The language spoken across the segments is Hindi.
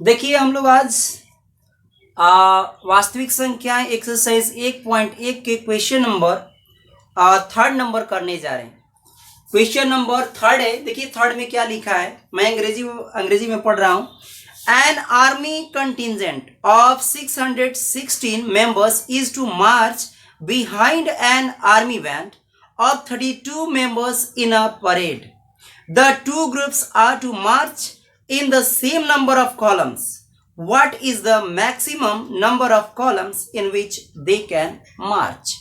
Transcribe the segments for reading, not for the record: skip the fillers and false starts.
देखिए हम लोग आज वास्तविक संख्या एक्सरसाइज 1.1 के क्वेश्चन नंबर थर्ड नंबर करने जा रहे हैं। क्वेश्चन नंबर थर्ड है। देखिए थर्ड में क्या लिखा है, मैं अंग्रेजी में पढ़ रहा हूँ। An army contingent of 616 members is to march behind an army band of 32 members in a parade. The two groups are to march in the same number of columns. What is the maximum number of columns in which they can march?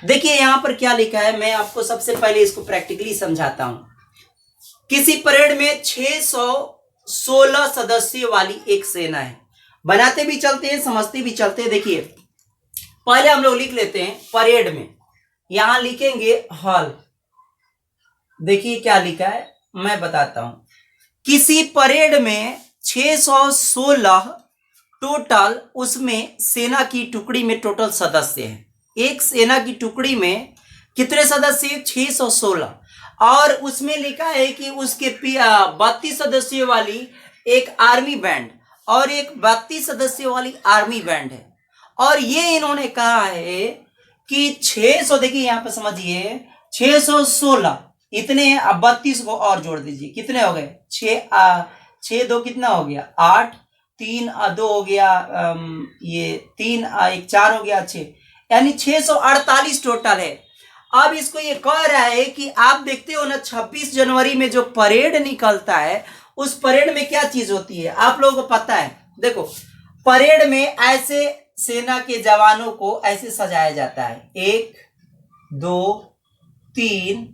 देखिए यहां पर क्या लिखा है, मैं आपको सबसे पहले इसको प्रैक्टिकली समझाता हूं। किसी परेड में 616 सदस्यों वाली एक सेना है। बनाते भी चलते हैं, समझते भी चलते हैं। देखिए पहले हम लोग लिख लेते हैं परेड में, यहां लिखेंगे हॉल। देखिए क्या लिखा है मैं बताता हूं। किसी परेड में 616 टोटल, उसमें सेना की टुकड़ी में टोटल सदस्य हैं। एक सेना की टुकड़ी में कितने सदस्य? 616। और उसमें लिखा है कि उसके 32 सदस्यों वाली एक आर्मी बैंड और एक 32 सदस्यों वाली आर्मी बैंड है। और ये इन्होंने कहा है कि 600, देखिए यहां पर समझिए 616 इतने हैं। अब 32 को और जोड़ दीजिए, कितने हो गए? 6 2 कितना हो गया? 8, 3 2 हो गया, ये 3 1 4 हो गया 6, यानी 648 टोटल है। अब इसको ये कह रहा है कि आप देखते हो ना 26 जनवरी में जो परेड निकलता है, उस परेड में क्या चीज होती है आप लोगों को पता है? देखो परेड में ऐसे सेना के जवानों को ऐसे सजाया जाता है, 1 2 3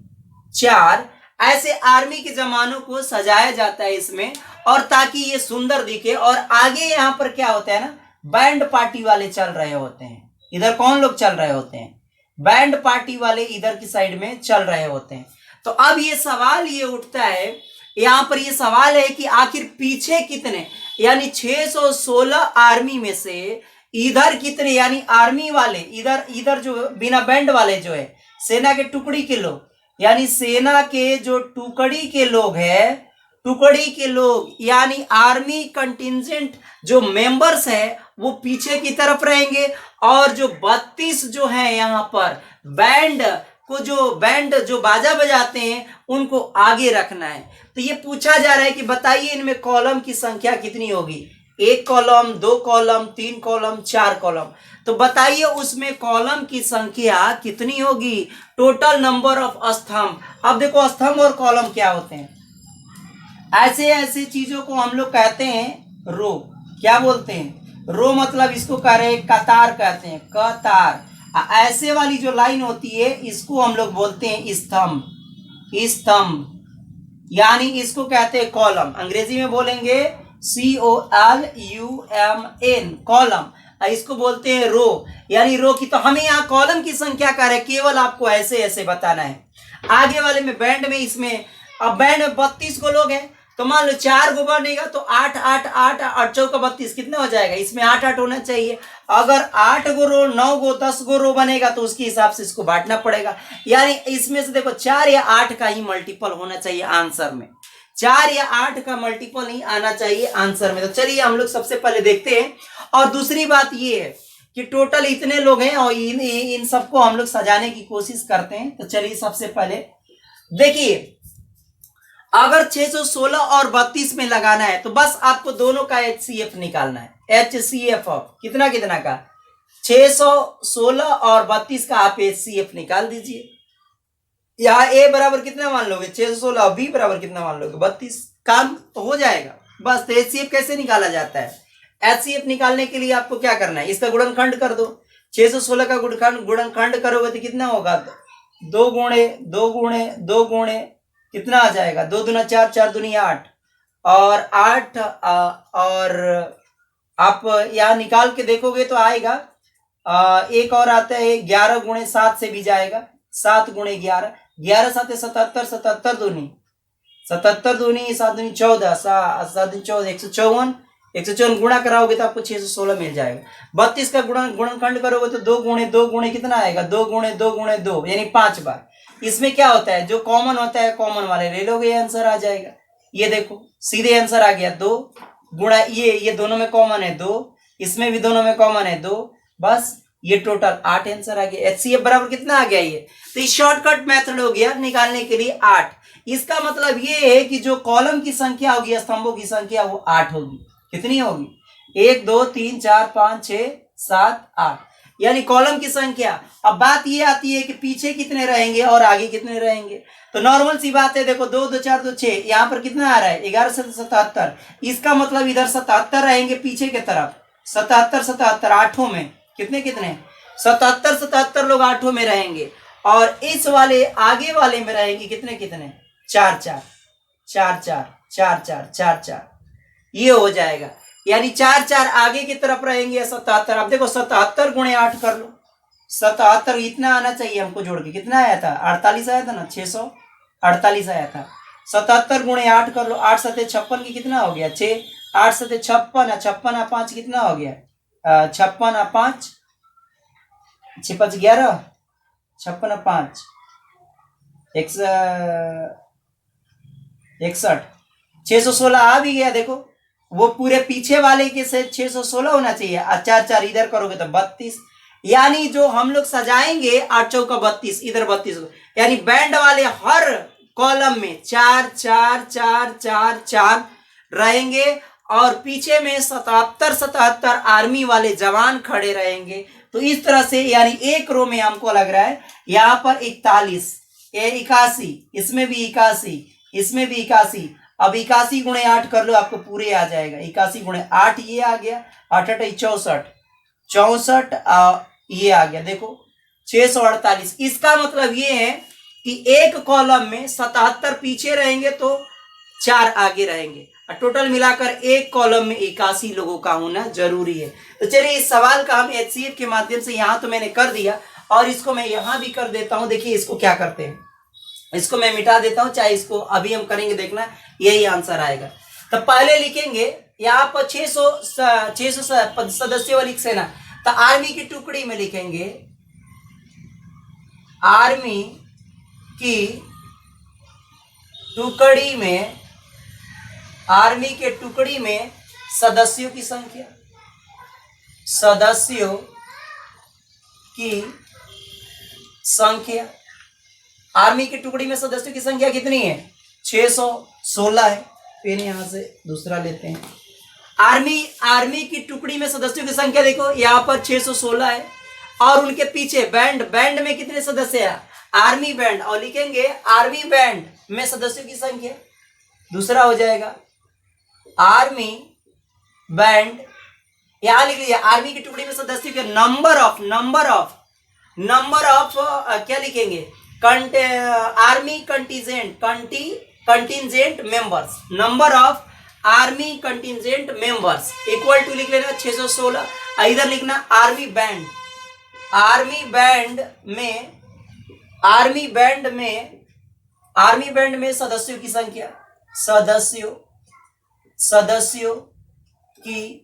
4 ऐसे आर्मी के जवानों को सजाया जाता है इसमें, और ताकि ये सुंदर दिखे। और आगे यहाँ पर क्या होता है ना, बैंड पार्टी वाले चल रहे होते हैं। इधर कौन लोग चल रहे होते हैं? बैंड पार्टी वाले इधर की साइड में चल रहे होते हैं। तो अब ये सवाल ये उठता है, यहां पर ये सवाल है कि आखिर पीछे कितने, यानी 616 आर्मी में से इधर कितने, यानी आर्मी वाले इधर जो बिना बैंड वाले जो है सेना के टुकड़ी के लोग, यानी सेना के जो टुकड़ी के लोग हैं, टुकड़ी के लोग यानी आर्मी कंटिजेंट जो मेंबर्स है वो पीछे की तरफ रहेंगे, और जो 32 जो है यहाँ पर बैंड जो बाजा बजाते हैं उनको आगे रखना है। तो ये पूछा जा रहा है कि बताइए इनमें कॉलम की संख्या कितनी होगी? 1 कॉलम, 2 कॉलम, 3 कॉलम, 4 कॉलम। तो बताइए उसमें कॉलम की संख्या कितनी होगी? टोटल नंबर ऑफ स्तंभ। अब देखो स्तंभ और कॉलम क्या होते हैं? ऐसे ऐसे चीजों को हम लोग कहते हैं रो। क्या बोलते हैं? रो मतलब इसको कह रहे हैं कतार, कहते हैं कतार। ऐसे वाली जो लाइन होती है इसको हम लोग बोलते हैं स्तंभ। स्तंभ यानी इसको कहते हैं कॉलम। अंग्रेजी में बोलेंगे COLUMN, कॉलम। इसको बोलते हैं रो, यानी रो की। तो हमें यहाँ कॉलम की संख्या कर रहे, केवल आपको ऐसे ऐसे बताना है। आगे वाले में बैंड में, इसमें अब बैंड में 32 को लोग हैं, तो मान लो 4 गो बनेगा तो 8 8 8 8 चौका 32 कितना हो जाएगा? इसमें 8 8 होना चाहिए। अगर 8 गो रो, 9 गो, 10 गो रो बनेगा तो उसके हिसाब से इसको बांटना पड़ेगा। यानी इसमें से देखो 4 या 8 का ही मल्टीपल होना चाहिए आंसर में। 4 या 8 का मल्टीपल ही आना चाहिए आंसर में। तो चलिए हम लोग सबसे पहले देखते हैं। और दूसरी बात ये है कि टोटल इतने लोग हैं और इन सबको हम लोग सजाने की कोशिश करते हैं। तो चलिए सबसे पहले देखिए, अगर 616 और 32 में लगाना है तो बस आपको दोनों का HCF निकालना है। HCF कितना कितना का? 616 और 32 का आप HCF निकाल दीजिए। यहाँ A बराबर कितना मान लोगे? 616। और B बराबर कितना मान लोगे? 32। काम तो हो जाएगा बस। तो HCF कैसे निकाला जाता है? HCF निकालने के लिए आपको क्या करना है, इसका गुणनखंड कर दो। 616 का गुणनखंड करोगे तो कितना होगा? 2 गुणे 2 गुणे 2 गुणे कितना आ जाएगा? 2 दूना 4, 4 दूनी 8, और 8 और आप यहाँ निकाल के देखोगे तो आएगा एक और आता है 11 गुणे 7 से भी जाएगा। 7 गुणे 11, 11 7 77, 77 दूनी 7 दूनी 14, 154, 154 गुणा कराओगे तो आपको 616 मिल जाएगा। 32 का गुणनखंड करोगे तो 2 गुणे 2 गुणे कितना आएगा? 2 गुणे 2 गुणे 2, यानी 5 बार। इसमें क्या होता है, जो कॉमन होता है कॉमन वाले ले लोगे, आंसर आ जाएगा। ये देखो सीधे आंसर आ गया 2। गुणा ये दोनों में कॉमन है 2, इसमें भी दोनों में कॉमन है 2, बस ये टोटल 8 आंसर आ गया। HCF बराबर कितना आ गया ये? तो ये शॉर्टकट मेथड हो गया निकालने के लिए 8। इसका मतलब ये है कि जो कॉलम की संख्या होगी, स्तंभों की संख्या, वो 8 होगी। कितनी होगी? 1 2 3 4 5 6 7 8, यानी कॉलम की संख्या। अब बात ये आती है कि पीछे कितने रहेंगे और आगे कितने रहेंगे। तो नॉर्मल सी बात है, देखो 2 2 4 2 6, यहाँ पर कितना आ रहा है? 11 से 77। इसका मतलब इधर 77 रहेंगे पीछे की तरफ, 77 77 आठों में कितने कितने 77 77 लोग आठों में रहेंगे, और इस वाले आगे वाले में रहेंगे कितने कितने 4 4 4 4 4 4 4 4, ये हो जाएगा। यानी 4 4 आगे की तरफ रहेंगे 77। अब देखो 77 गुणे 8 कर लो, 77 इतना आना चाहिए हमको जोड़ के, कितना आया था? 48 आया था ना, 648 आया था। 77 गुणे 8 कर लो, 8 सते 56 की कितना हो गया? 6, 8 सते 56, 56 5 कितना हो गया? 56 5 6 5 11, 56 5 61, 616 आ भी गया। देखो वो पूरे पीछे वाले के से 616 होना चाहिए, 4 4 इधर करोगे तो 32, यानी जो हम लोग सजाएंगे 8 चौका 32, इधर 32, यानी बैंड वाले हर कॉलम में 4 4 4 4 4 रहेंगे, और पीछे में 77 77 आर्मी वाले जवान खड़े रहेंगे। तो इस तरह से, यानी एक रो में हमको लग रहा है यहाँ पर 41, 81, इसमें भी 81, इसमें भी 81। अब 81 गुणे 8 कर लो, आपको पूरे आ जाएगा। 81 गुणे 8 ये आ गया, 8 8 64, 64 ये आ गया। देखो 648। इसका मतलब ये है कि एक कॉलम में 77 पीछे रहेंगे तो 4 आगे रहेंगे, और टोटल मिलाकर एक कॉलम में 81 लोगों का होना जरूरी है। तो चलिए इस सवाल का हम HCF के माध्यम से यहाँ तो मैंने कर दिया, और इसको मैं यहाँ भी कर देता हूँ। देखिए इसको क्या करते हैं, इसको मैं मिटा देता हूं, चाहे इसको अभी हम करेंगे, देखना यही आंसर आएगा। तो पहले लिखेंगे यहाँ पर 600 सदस्यों वाली सेना, तो आर्मी की टुकड़ी में लिखेंगे, आर्मी की टुकड़ी में, आर्मी के टुकड़ी में सदस्यों की संख्या, सदस्यों की संख्या, आर्मी की टुकड़ी में सदस्यों की संख्या कितनी है? 616 है। फिर यहां से दूसरा लेते हैं, आर्मी की टुकड़ी में सदस्यों की संख्या देखो यहाँ पर 616 है, और उनके पीछे बैंड में कितने सदस्य है? आर्मी बैंड, और लिखेंगे आर्मी बैंड में सदस्यों की संख्या। दूसरा हो जाएगा आर्मी बैंड, यहां लिख लीजिए आर्मी की टुकड़ी में सदस्यों के नंबर ऑफ क्या लिखेंगे? Army contingent members, number of army contingent members equal to लिख लेना 616। इधर लिखना आर्मी बैंड में सदस्यों की संख्या, सदस्यों की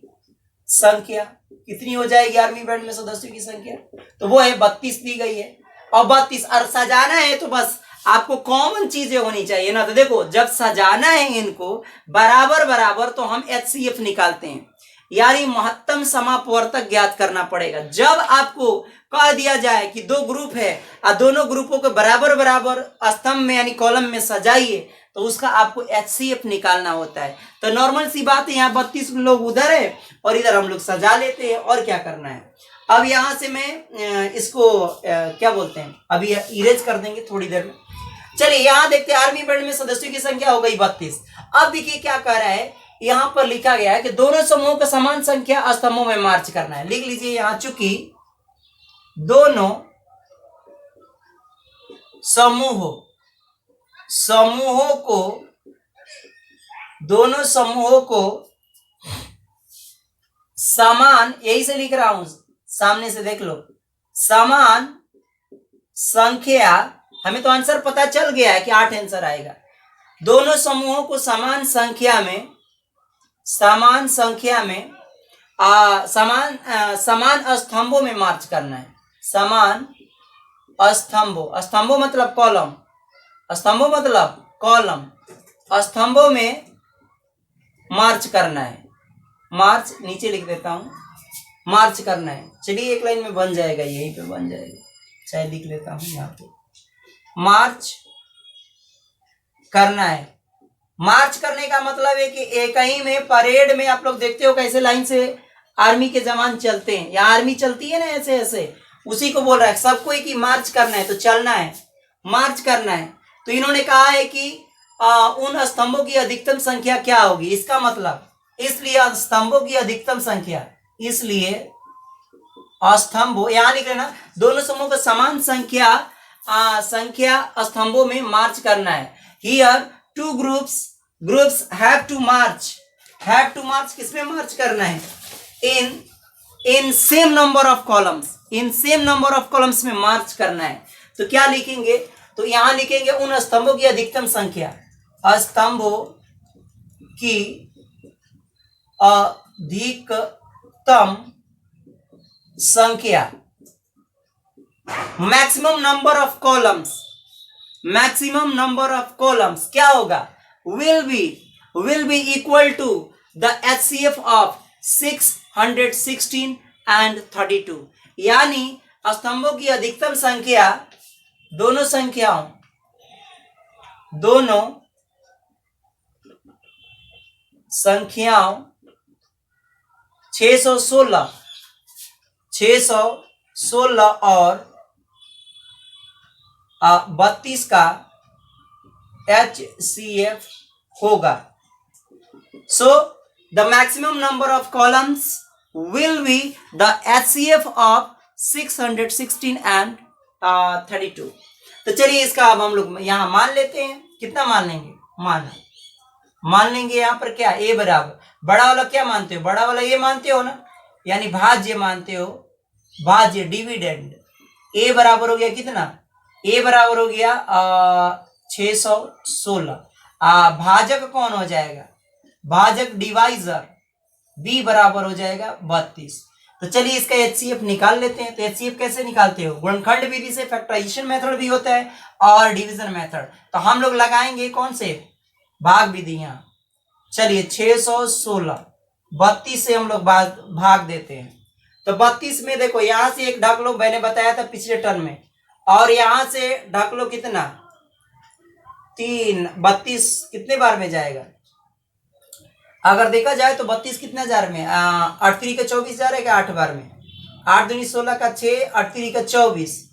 संख्या कितनी हो जाएगी? आर्मी बैंड में सदस्यों की संख्या तो वो है 32 दी गई है। और 32 और सजाना है तो बस आपको कॉमन चीजें होनी चाहिए ना। तो देखो जब सजाना है इनको बराबर तो हम HCF निकालते हैं, यानी महत्तम समापवर्तक ज्ञात करना पड़ेगा। जब आपको कह दिया जाए कि दो ग्रुप है और दोनों ग्रुपों को बराबर स्तंभ में यानी कॉलम में सजाइए, तो उसका आपको HCF निकालना होता है। तो नॉर्मल सी बात है, यहाँ 32 लोग उधर है और इधर हम लोग सजा लेते हैं, और क्या करना है। अब यहां से मैं इसको क्या बोलते हैं, अभी इरेज कर देंगे थोड़ी देर में। चलिए यहां देखते हैं, आर्मी बैंड में सदस्यों की संख्या हो गई 32। अब देखिए क्या कह रहा है, यहां पर लिखा गया है कि दोनों समूहों को समान संख्या स्तंभों में मार्च करना है। लिख लीजिए यहां, चूंकि दोनों समूहों को समान, यही से लिख रहा हूं, सामने से देख लो, समान संख्या, हमें तो आंसर पता चल गया है कि 8 आंसर आएगा। दोनों समूहों को समान संख्या में समान स्तंभों में मार्च करना है। समान स्तंभों मतलब कॉलम, स्तंभों में मार्च करना है। मार्च नीचे लिख देता हूँ, मार्च करना है। चलिए एक लाइन में बन जाएगा, यहीं पे बन जाएगा, चाहे लिख लेता हूँ यहाँ पे, मार्च करना है। मार्च करने का मतलब है कि एक ही में परेड में आप लोग देखते हो कैसे लाइन से आर्मी के जवान चलते हैं, या आर्मी चलती है ना ऐसे ऐसे, उसी को बोल रहा है सबको ही कि मार्च करना है, तो चलना है, मार्च करना है। तो इन्होंने कहा है कि उन स्तंभों की अधिकतम संख्या क्या होगी, इसका मतलब, इसलिए स्तंभों की अधिकतम संख्या, इसलिए स्तंभों, यहां लिख लेना, दोनों समूह को समान संख्या स्तंभों में मार्च करना है। Here two groups have to match, किसमें मार्च करना है, in same number of columns, in same number of columns में मार्च करना है। तो क्या लिखेंगे, तो यहां लिखेंगे उन स्तंभों की अधिकतम संख्या, स्तंभों की अधिकतम संख्या, maximum number of columns, maximum number of columns क्या होगा, will be equal to the HCF of 616 and 32, यानी स्तंभों की अधिकतम संख्या दोनों संख्याओं 616 और 32 का HCF होगा। So the maximum number of columns will be the HCF of 616 and 32। तो चलिए इसका अब हम लोग यहाँ मान लेते हैं, कितना मान लेंगे, मान लेंगे यहाँ पर क्या, a बराबर, बड़ा वाला क्या मानते हो, बड़ा वाला ये मानते हो ना, यानी भाज्य मानते हो, भाज्य डिविडेंड, a बराबर हो गया कितना, a बराबर हो गया 616, भाजक कौन हो जाएगा, भाजक डिवाइजर b बराबर हो जाएगा 32। तो चलिए इसका HCF निकाल लेते हैं। तो HCF कैसे निकालते हो, गुणनखंड विधि से, फैक्टराइजेशन मेथड भी होता है और डिवीजन मेथड। तो हम लोग लगाएंगे कौन से, भाग विधियां। चलिए 616 32 से हम लोग भाग देते हैं। तो 32 में देखो यहां से एक ढक लो, मैंने बताया था पिछले टर्म में, और यहां से ढक लो कितना 3, 32 कितने बार में जाएगा, अगर देखा जाए तो 32 कितने हजार में, 8 3 का 24 जा रहेगा 8 बार में, 8 दूनी 16 का 6, 8 3 का 24,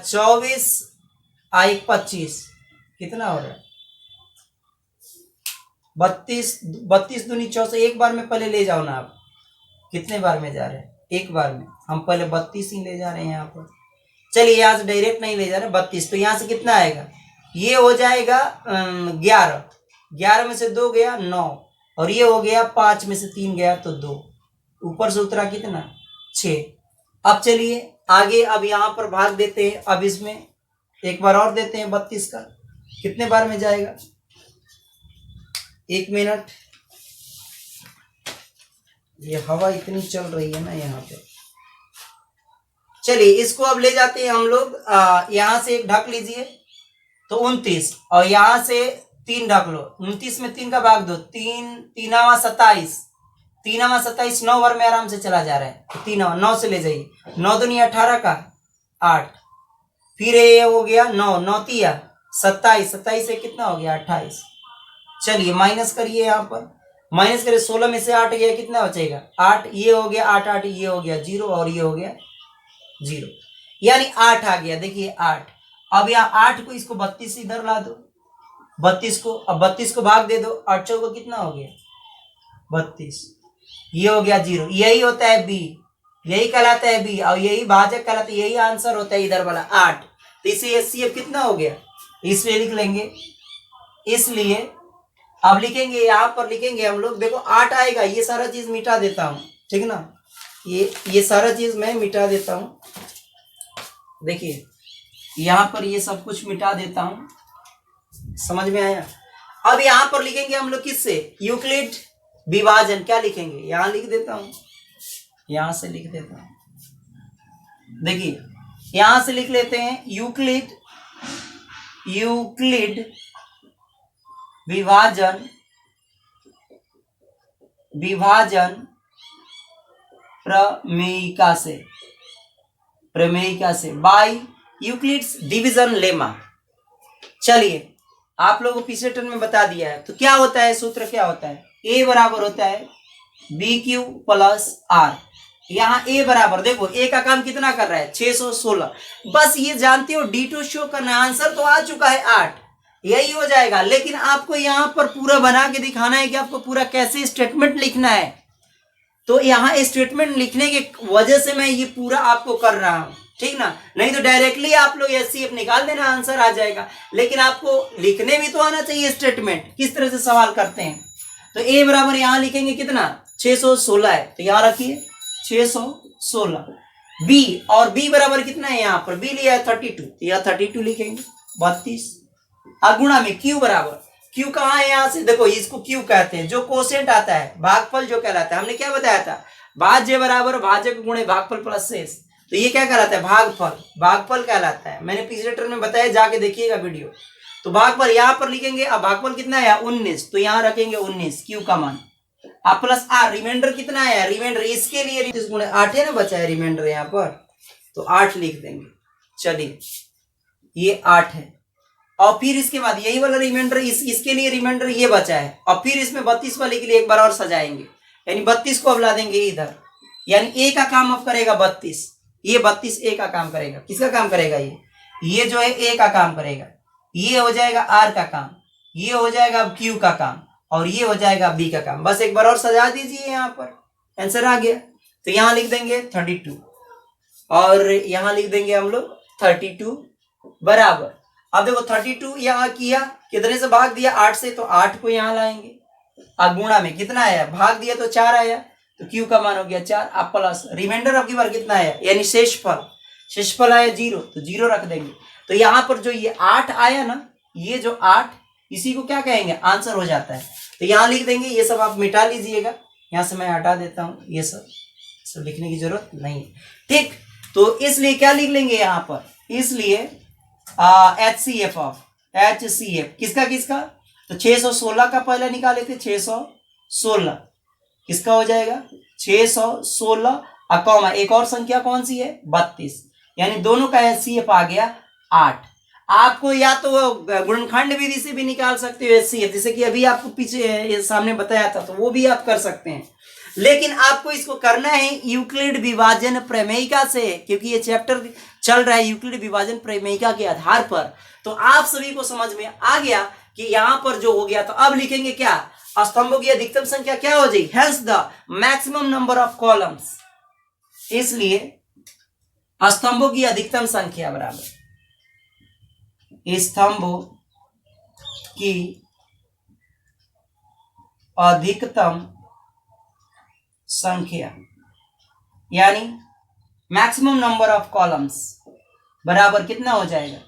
24 1 25, कितना हो रहा है 32 दूनी 64, एक बार में पहले ले जाओ ना आप, कितने बार में जा रहे हैं, एक बार में, हम पहले 32 ही ले जा रहे हैं यहाँ पर। चलिए यहाँ से डायरेक्ट नहीं ले जा रहे 32, तो यहाँ से कितना आएगा, ये हो जाएगा 11 में से 2 गया 9, और ये हो गया 5 में से 3 गया तो 2, ऊपर से उतरा कितना 6। अब चलिए आगे, अब यहाँ पर भाग देते हैं, अब इसमें एक बार और देते हैं 32 का, कितने बार में जाएगा, 1 मिनट, ये हवा इतनी चल रही है ना यहाँ पे। चलिए इसको अब ले जाते हैं हम लोग, यहाँ से एक ढक लीजिए तो 29, और यहाँ से 3 ढक लो, 29 में 3 का भाग दो, 3 27, 27 9 बार में आराम से चला जा रहा है, 3 9 से ले जाइए, 9 दूनी 18 का 8, फिर ये हो गया 9 9 तिया 27, 27 से कितना हो गया 28। चलिए माइनस करिए, यहाँ पर माइनस करिए, 16 में से 8 गया कितना बचेगा 8, ये हो गया 8 8, ये हो गया 0 और ये हो गया 0, यानी 8 आ गया, देखिए 8। अब यहाँ 8 को इसको 32 इधर ला दो, 32 को, अब 32 को भाग दे दो, 8 चौको कितना हो गया 32, ये हो गया 0, यही होता है बी, यही कहलाता है बी, और यही भाजक कहलाता है, यही आंसर होता है इधर वाला 8। तो इसे HCF कितना हो गया, इसलिए लिख लेंगे, इसलिए अब लिखेंगे यहाँ पर, लिखेंगे हम लोग, देखो 8 आएगा, ये सारा चीज मिटा देता हूँ, ठीक ना, ये सारा चीज मैं मिटा देता हूँ, देखिए यहाँ पर ये सब कुछ मिटा देता हूँ, समझ में आया। अब यहाँ पर लिखेंगे हम लोग किससे, यूक्लिड विभाजन, क्या लिखेंगे, यहाँ लिख देता हूँ, यहाँ से लिख देता हूँ, देखिए यहाँ से लिख लेते हैं यूक्लिड विभाजन विभाजन प्रमेयिका से बाय यूक्लिड्स डिवीजन लेमा। चलिए आप लोगों को पिछले टर्म में बता दिया है। तो क्या होता है, सूत्र क्या होता है, ए बराबर होता है बी क्यू प्लस आर। यहाँ ए बराबर, देखो ए का काम कितना कर रहा है 616, बस ये जानते हो D2 शो करना। आंसर तो आ चुका है 8, यही हो जाएगा। लेकिन आपको यहाँ पर पूरा बना के दिखाना है कि आपको पूरा कैसे स्टेटमेंट लिखना है। तो यहाँ स्टेटमेंट लिखने की वजह से मैं ये पूरा आपको कर रहा हूँ, ठीक ना। नहीं तो डायरेक्टली आप लोग SCF निकाल देना, आंसर आ जाएगा। लेकिन आपको लिखने भी तो आना चाहिए स्टेटमेंट, किस तरह से सवाल करते हैं। तो ए बराबर यहाँ लिखेंगे कितना 616 है, तो यहाँ रखिए 616। बी, और बी बराबर कितना है, यहाँ पर बी लिया है 32, तो यहाँ 32 लिखेंगे 32। गुणा में क्यू बराबर, क्यू कहाँ है, यहाँ से देखो इसको क्यू कहते हैं, जो कोसेंट आता है, भागफल जो कहलाता है। हमने क्या बताया था, भाज्य बराबर भाजक गुणे भागफल प्लस शेष। तो ये क्या कहलाता है, भागफल कहलाता है। मैंने पिछले टर्म में बताया, जाके देखिएगा वीडियो। तो भागफल यहाँ पर लिखेंगे। अब भागफल कितना है 19, तो यहाँ रखेंगे 19 क्यू का मान। अब प्लस आर, रिमाइंडर कितना है, रिमाइंडर इसके लिए 8 है ना, बचा है रिमाइंडर यहाँ पर, तो 8 लिख देंगे। चलिए ये 8 है, और फिर इसके बाद यही वाला रिमाइंडर, इसके लिए रिमाइंडर ये बचा है, और फिर इसमें 32 वाले के लिए एक बार और सजाएंगे, यानी 32 को अब ला देंगे इधर। यानी ए का काम अब करेगा 32, ये 32 ए का काम करेगा। किसका काम करेगा, ये जो है ए का काम करेगा। ये हो जाएगा आर का काम, ये हो जाएगा क्यू का काम, और ये हो जाएगा बी का काम। बस एक बार और सजा दीजिए, यहाँ पर आंसर आ गया। तो यहाँ लिख देंगे 32, और यहाँ लिख देंगे हम लोग 32 बराबर। अब देखो 32 यहाँ किया, कितने से भाग दिया 8 से, तो 8 को यहाँ लाएंगे। अब गुणा में कितना आया, भाग दिया तो 4 आया, तो क्यू का मान हो गया 4। अब प्लस रिमाइंडर अब की बार कितना आया, यानी शेषफल आया 0, तो 0 रख देंगे। तो यहाँ पर जो ये 8 आया ना, ये जो 8, इसी को क्या कहेंगे, आंसर हो जाता है। तो यहाँ लिख देंगे, ये सब आप मिटा लीजिएगा, यहाँ से मैं हटा देता हूँ, ये सब लिखने की जरूरत नहीं है, ठीक। तो इसलिए क्या लिख लेंगे यहाँ पर, इसलिए HCF किसका, तो 616 का पहले निकाले थे, 616 किसका हो जाएगा 616, कॉमा एक और संख्या कौन सी है 32, यानी दोनों का HCF आ गया 8। आपको या तो गुणनखंड विधि से भी निकाल सकते हो HCF, जैसे कि अभी आपको पीछे सामने बताया था, तो वो भी आप कर सकते हैं। लेकिन आपको इसको करना है यूक्लिड विभाजन प्रमेयिका से, क्योंकि ये चैप्टर चल रहा है यूक्लिड विभाजन प्रमेयिका के आधार पर। तो आप सभी को समझ में आ गया कि यहाँ पर जो हो गया, तो अब लिखेंगे क्या, स्तंभों की अधिकतम संख्या क्या हो जाएगी, hence the maximum number of columns. इसलिए स्तंभों की अधिकतम संख्या बराबर स्तंभों की अधिकतम संख्या, यानी मैक्सिमम नंबर ऑफ कॉलम्स बराबर कितना हो जाएगा,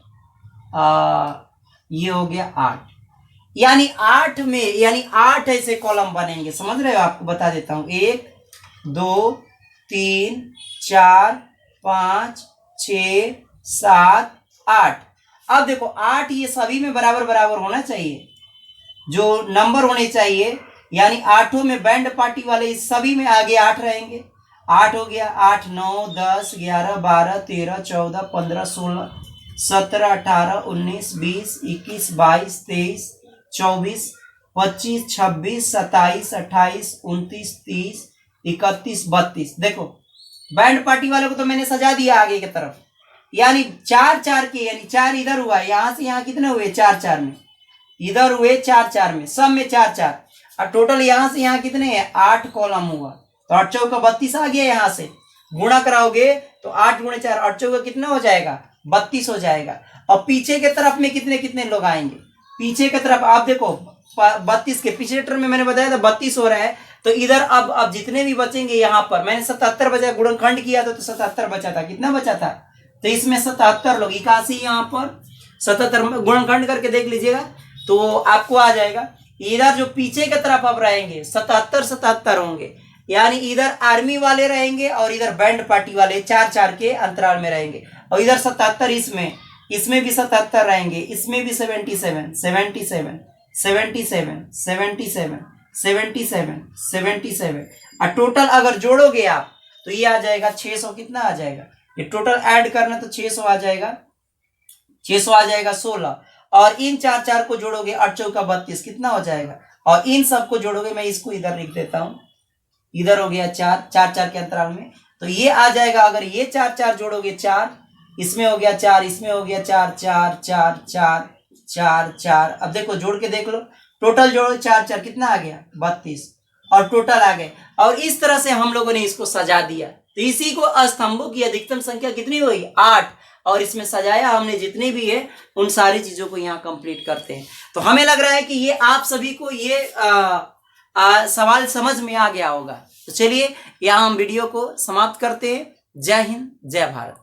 ये हो गया 8। यानी 8 में, यानी 8 ऐसे कॉलम बनेंगे, समझ रहे हो, आपको बता देता हूं, 1 2 3 4 5 6 7 8। अब देखो 8 ये सभी में बराबर बराबर होना चाहिए, जो नंबर होने चाहिए, यानी 8 में बैंड पार्टी वाले इस सभी में आगे 8 रहेंगे। 8 हो गया, 8 9 10 11 12 13 14 15 16 17 18 19 20 21 22 23 24 25 26 27 28 29 30 31 32। देखो बैंड पार्टी वालों को तो मैंने सजा दिया आगे की तरफ, यानी 4 4 के, यानी 4 इधर हुआ, यहां से यहां कितने हुए 4 4 में, इधर हुए 4 4 में, सब में 4 4, और टोटल यहां से यहां कितने हैं 8 कॉलम हुआ। तो 8 चौका 32 आ गया, यहां से गुणा कराओगे तो 8 गुणे 4 8 चौका कितना हो जाएगा 32 हो जाएगा। और पीछे के तरफ में कितने कितने लोग आएंगे, पीछे की तरफ आप देखो 32 के पिछले टर्म में मैंने बताया था 32 हो रहा है, तो इधर अब जितने भी बचेंगे, यहाँ पर मैंने 77 बचा, गुणनखंड किया था तो 77 बचा था, कितना बचा था, तो इसमें 77 लोग, 81 यहाँ पर 77 गुणनखंड करके देख लीजिएगा तो आपको आ जाएगा। इधर जो पीछे की तरफ अब रहेंगे 77 77 होंगे, यानी इधर आर्मी वाले रहेंगे और इधर बैंड पार्टी वाले 4 4 के अंतराल में रहेंगे, और इधर 77 इसमें भी 77 रहेंगे, इसमें भी 77 77 77 77 77 और टोटल अगर जोड़ोगे आप तो ये आ जाएगा 600, कितना आ जाएगा, ये टोटल ऐड करना तो 600 आ जाएगा, 600 आ जाएगा 16, और इन चार चार को जोड़ोगे 8 चौका 32, कितना हो जाएगा, और इन सब को जोड़ोगे, मैं इसको इधर लिख देता हूं, इधर हो गया 4 4 4 के अंतराल में, तो ये आ जाएगा, अगर ये 4 4 जोड़ोगे 4, इसमें हो गया 4, इसमें हो गया 4 4 4 4 4 4, अब देखो जोड़ के देख लो, टोटल जोड़ो 4 4 कितना आ गया 32, और टोटल आ गए, और इस तरह से हम लोगों ने इसको सजा दिया। तो इसी को स्तंभों की अधिकतम संख्या कितनी हुई 8, और इसमें सजाया हमने जितने भी है उन सारी चीजों को यहाँ कंप्लीट करते हैं। तो हमें लग रहा है कि ये आप सभी को ये सवाल समझ में आ गया होगा। तो चलिए यहाँ हम वीडियो को समाप्त करते हैं। जय हिंद, जय भारत।